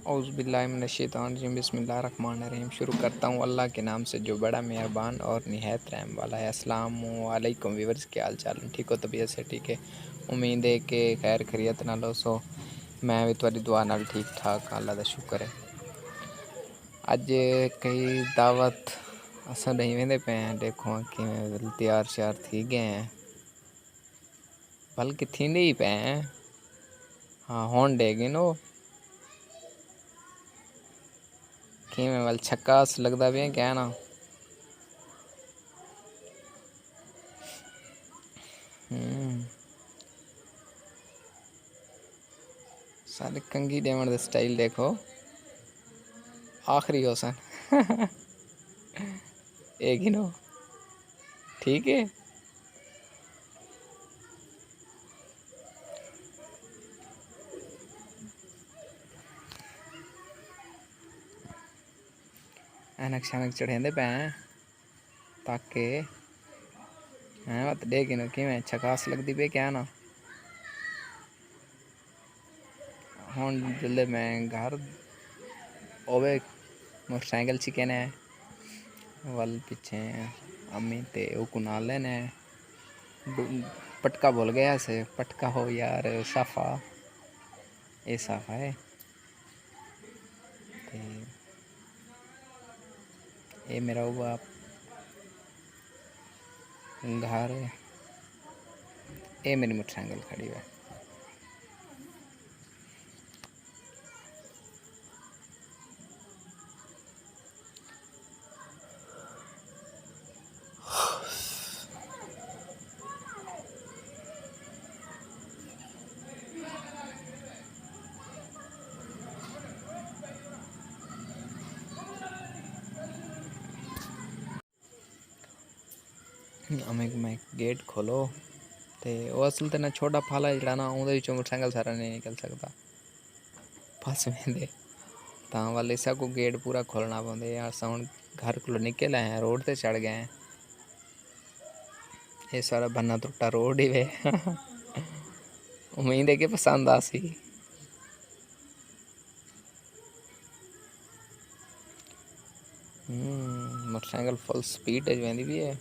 औज़ुबिल्लाहिमिनश्शैतानिर्रजीम बिस्मिल्लाहिर्रहमानिर्रहीम। शुरू करता हूँ अल्लाह के नाम से जो बड़ा मेहरबान और निहायत रहम वाला है। अस्सलामु अलैकुम व्यूअर्स, क्या हाल चाल है? ठीक हो? तबीयत से ठीक है? उम्मीद है कि खैर खैरियत नाल हो। सो मैं भी तुहाडी दुआ नाल ठीक ठाक, अल्लाह दा शुक्र है। अज कई दावत असां नहीं वेंदे पे हैं, देखो कि तैयार श्यार थी गए हैं, बल्कि थींदे ही पे हैं। हाँ हुण डेगी नो कि मैं वाल छक्कास लगदा पे क्या ना। सारे कंगी डेमन दा स्टाइल देखो, आखिरी होसन एक ही नो, ठीक है। ऐनक शैनक चढ़ेंदे पे हैं ताकि हैं मत देख नो कि मैं छकास लगदी पे क्या ना। हुण जल्दे मैं घर ओवे मोटरसाइकिल चिकने वल पीछे अम्मी ते उकू नाले ने पटका भूल गया से। पटका हो यार, साफा ये साफा है ते ये मेरा हुआ घर है, ये मेरी मोटरसाइकिल खड़ी है। मैं गेट खोलो ते वो असल ते ना छोटा फाला जड़ा ना उहदे विचों मोटरसाइकिल सारा नहीं निकल सकता, फस वेंदे तां वाले सा को गेट पूरा खोलना पौंदे यार। हुण घर को निकल आए हैं, रोड ते चढ़ गए हैं। ये सारा बन्ना टुटा रोड ही वे उम्मीद है कि पसंद आसी। मोटरसाइकिल फुल स्पीड वेंदी भी है।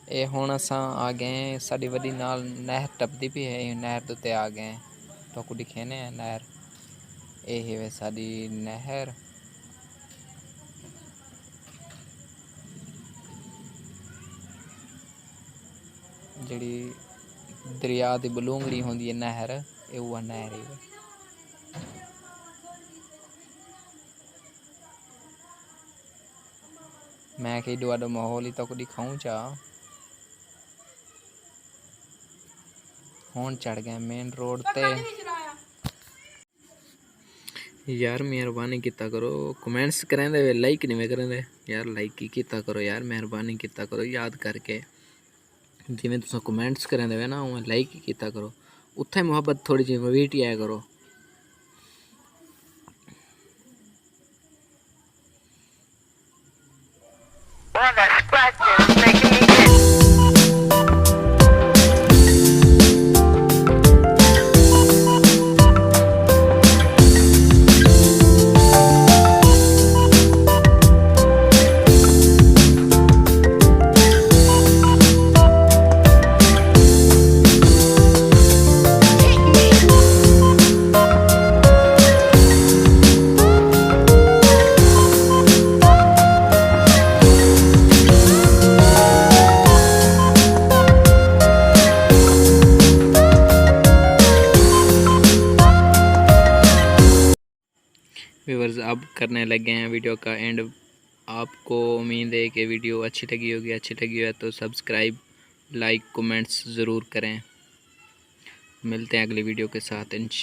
ये हुण असां आ गए, साडी वड्डी नाल नहर टपदी भी है, नहर दे उत्ते आ गए। तो को दिखे ने नहर, ये है वे साडी नहर। जड़ी दरिया दी बलूंगड़ी होंदी है नहर, ये हुआ नहर है। मैं कहीं डो माहौल ही तो को दिखाऊं चा। हुण चढ़ गए मेन रोड ते। यार मेहरबानी किता करो, कमेंट्स करेंदे वे, लाइक नहीं करेंदे यार। लाइक ही किता करो यार, मेहरबानी किता करो याद करके। जिवें तुसां कमेंट्स करेंदे वे ना, उवें लाइक ही किता करो। उत्थे मोहब्बत थोड़ी जी वीट आया करो। व्यूअर्स अब करने लगे हैं वीडियो का एंड। आपको उम्मीद है कि वीडियो अच्छी लगी होगी। अच्छी लगी है तो सब्सक्राइब, लाइक, कमेंट्स ज़रूर करें। मिलते हैं अगली वीडियो के साथ इंशाल्लाह।